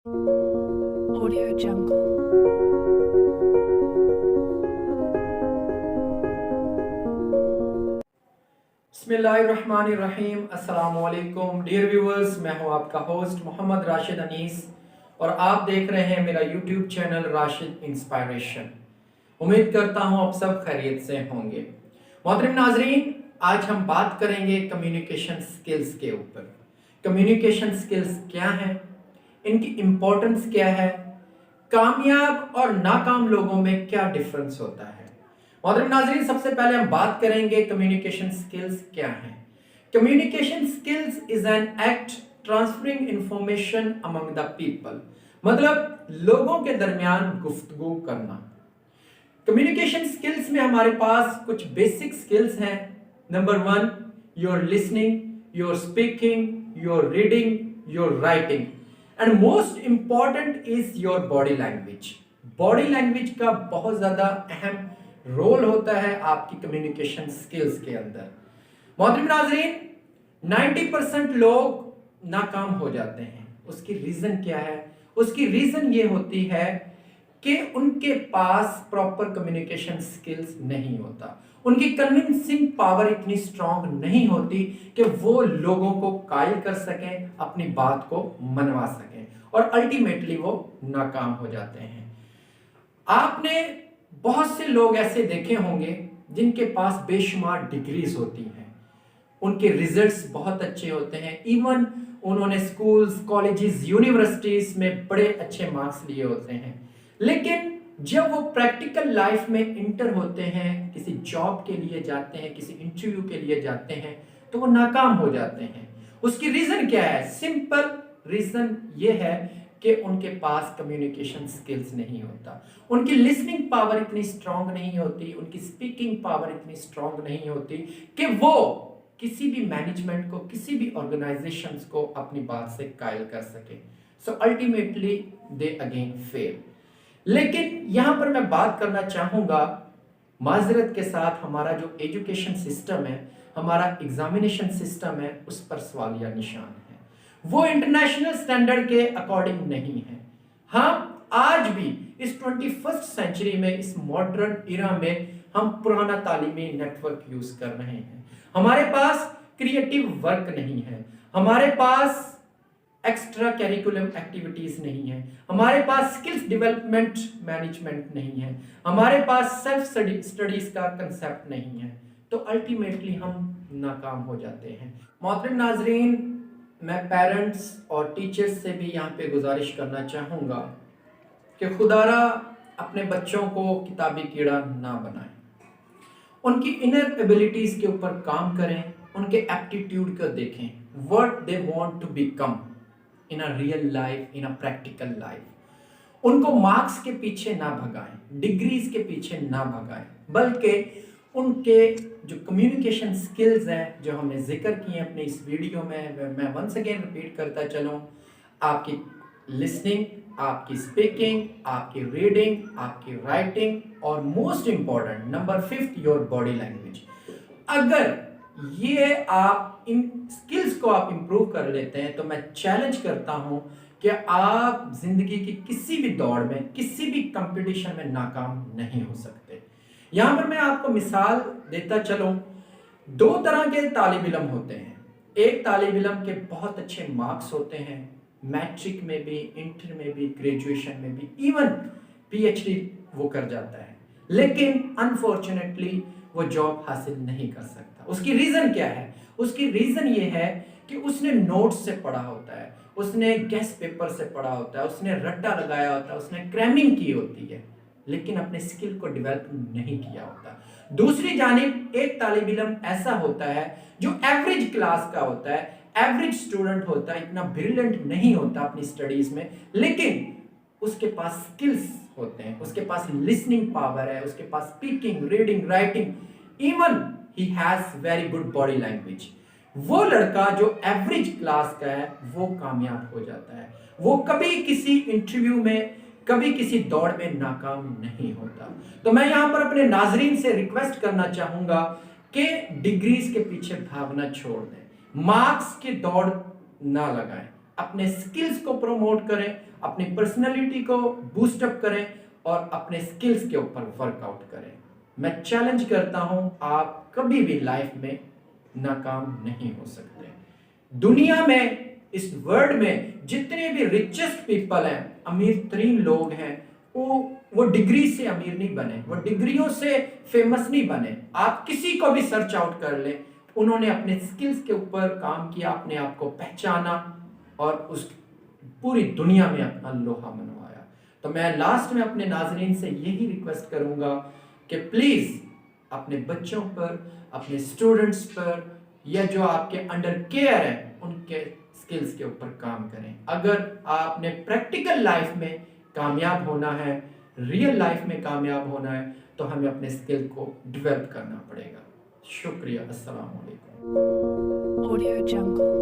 Audio Jungle. बिस्मिल्लाहिर्रहमानिर्रहीम। अस्सलाम वालेकुम डियर व्यूअर्स, मैं हूं आपका होस्ट मोहम्मद राशिद अनीस और आप देख रहे हैं मेरा यूट्यूब चैनल राशिद इंस्पायरेशन। उम्मीद करता हूं आप सब खैरियत से होंगे। मोहतरम नाजरीन, आज हम बात करेंगे कम्युनिकेशन स्किल्स के ऊपर। कम्युनिकेशन स्किल्स क्या हैं, इनकी इम्पोर्टेंस क्या है, कामयाब और नाकाम लोगों में क्या डिफरेंस होता है। मोहतरम नाज़रीन, सबसे पहले हम बात करेंगे कम्युनिकेशन स्किल्स क्या हैं। Communication skills is an act transferring information among the people, मतलब लोगों के दरमियान गुफ्तगू करना। कम्युनिकेशन स्किल्स में हमारे पास कुछ बेसिक स्किल्स हैं। Number 1, your listening, your speaking, your reading, your writing, and most important is your body language. Body language का बहुत ज्यादा अहम रोल होता है आपकी कम्युनिकेशन स्किल्स के अंदर। मोहतरम नाज़रीन, 90% लोग नाकाम हो जाते हैं। उसकी रीजन क्या है? उसकी रीजन ये होती है कि उनके पास प्रॉपर कम्युनिकेशन स्किल्स नहीं होता। उनकी कन्विंसिंग पावर इतनी स्ट्रांग नहीं होती कि वो लोगों को कायल कर सकें, अपनी बात को मनवा सकें, और अल्टीमेटली वो नाकाम हो जाते हैं। आपने बहुत से लोग ऐसे देखे होंगे जिनके पास बेशुमार डिग्रीज होती हैं, उनके रिजल्ट्स बहुत अच्छे होते हैं, इवन उन्होंने स्कूल्स, कॉलेजेस, यूनिवर्सिटीज में बड़े अच्छे मार्क्स लिए होते हैं, लेकिन जब वो प्रैक्टिकल लाइफ में इंटर होते हैं, किसी जॉब के लिए जाते हैं, किसी इंटरव्यू के लिए जाते हैं, तो वो नाकाम हो जाते हैं। उसकी रीजन क्या है? सिंपल रीजन ये है कि उनके पास कम्युनिकेशन स्किल्स नहीं होता, उनकी लिसनिंग पावर इतनी स्ट्रांग नहीं होती, उनकी स्पीकिंग पावर इतनी स्ट्रांग नहीं होती कि वो किसी भी मैनेजमेंट को, किसी भी ऑर्गेनाइजेशन को अपनी बात से कायल कर सके। So ultimately they again fail. लेकिन यहां पर मैं बात करना चाहूंगा, माजरत के साथ हमारा जो एजुकेशन सिस्टम है, हमारा एग्जामिनेशन सिस्टम है, उस पर सवालिया निशान है। वो इंटरनेशनल स्टैंडर्ड के अकॉर्डिंग नहीं है। हम आज भी इस 21st सेंचुरी में, इस मॉडर्न इरा में, हम पुराना तालीमी नेटवर्क यूज कर रहे हैं। हमारे पास क्रिएटिव वर्क नहीं है, हमारे पास एक्स्ट्रा करिकुलम एक्टिविटीज नहीं है, हमारे पास स्किल्स डेवलपमेंट मैनेजमेंट नहीं है, हमारे पास सेल्फ स्टडीज का कंसेप्ट नहीं है, तो अल्टीमेटली हम नाकाम हो जाते हैं। मोहतरम नाजरीन, मैं पेरेंट्स और टीचर्स से भी यहाँ पे गुजारिश करना चाहूँगा कि खुदारा अपने बच्चों को किताबी कीड़ा ना बनाएं, उनकी इनर एबिलिटीज के ऊपर काम करें, उनके एप्टीट्यूड को देखें, what they want to become in a real life, in a practical life. उनको मार्क्स के पीछे ना भगाएं, डिग्रीज के पीछे ना भगाएं, बल्कि उनके जो कम्युनिकेशन स्किल्स हैं, जो हमने जिक्र किए अपने इस वीडियो में, मैं वंस अगेन रिपीट करता चलूं, आपकी लिसनिंग, आपकी स्पीकिंग, आपकी रीडिंग, आपकी राइटिंग, और most important number 5, your body language. अगर ये आप इन स्किल्स को आप इंप्रूव कर लेते हैं, तो मैं चैलेंज करता हूं कि आप जिंदगी की किसी भी दौड़ में, किसी भी कंपटीशन में नाकाम नहीं हो सकते। यहां पर मैं आपको मिसाल देता चलूं, 2 तरह के तालिब इल्म होते हैं। एक तालिब इल्म के बहुत अच्छे मार्क्स होते हैं, मैट्रिक में भी, इंटर में भी, ग्रेजुएशन में भी, इवन पीएचडी वो कर जाता है, लेकिन अनफॉर्चुनेटली वो जॉब हासिल नहीं कर सकता। उसकी रीजन क्या है? उसकी रीजन ये है कि उसने नोट्स से पढ़ा होता है, उसने गेस्ट पेपर से पढ़ा होता है, उसने रट्टा लगाया होता है, उसने क्रैमिंग की होती है, लेकिन अपने स्किल को डेवलप नहीं किया होता। दूसरी जानिब एक तालिब इल्म ऐसा होता है जो एवरेज क्लास का होता है, एवरेज स्टूडेंट होता है, इतना ब्रिलियंट नहीं होता अपनी स्टडीज में, लेकिन उसके पास स्किल्स होते हैं, उसके पास लिसनिंग पावर है, उसके पास speaking, reading, writing, even he has very good body language. वो लड़का जो एवरेज क्लास का है, वो कामयाब हो जाता है, वो कभी किसी इंटरव्यू में, कभी किसी दौड़ में नाकाम नहीं होता। तो मैं यहां पर अपने नाजरीन से रिक्वेस्ट करना चाहूंगा कि डिग्रीज के पीछे भागना छोड़ दें, मार्क्स की दौड़ ना लगाएं, अपने स्किल्स को प्रमोट करें, अपनी पर्सनैलिटी को बूस्ट अप करें और अपने स्किल्स के ऊपर वर्कआउट करें। मैं चैलेंज करता हूं, आप कभी भी लाइफ में नाकाम नहीं हो सकते। दुनिया में, इस वर्ल्ड में जितने भी रिचेस्ट पीपल हैं, अमीर तरीन लोग हैं, वो डिग्री से अमीर नहीं बने, वो डिग्रियों से फेमस नहीं बने। आप किसी को भी सर्च आउट कर लें, उन्होंने अपने स्किल्स के ऊपर काम किया, अपने आप को पहचाना और उस पूरी दुनिया में अपना लोहा मनवाया। तो मैं लास्ट में अपने नाज़रीन से यही रिक्वेस्ट करूंगा कि प्लीज अपने बच्चों पर, अपने स्टूडेंट्स पर, या जो आपके अंडर केयर है, उनके स्किल्स के ऊपर काम करें। अगर आपने प्रैक्टिकल लाइफ में कामयाब होना है, रियल लाइफ में कामयाब होना है, तो हमें अपने स्किल को डेवलप करना पड़ेगा। शुक्रिया। अस्सलाम वालेकुम। Audio Jungle.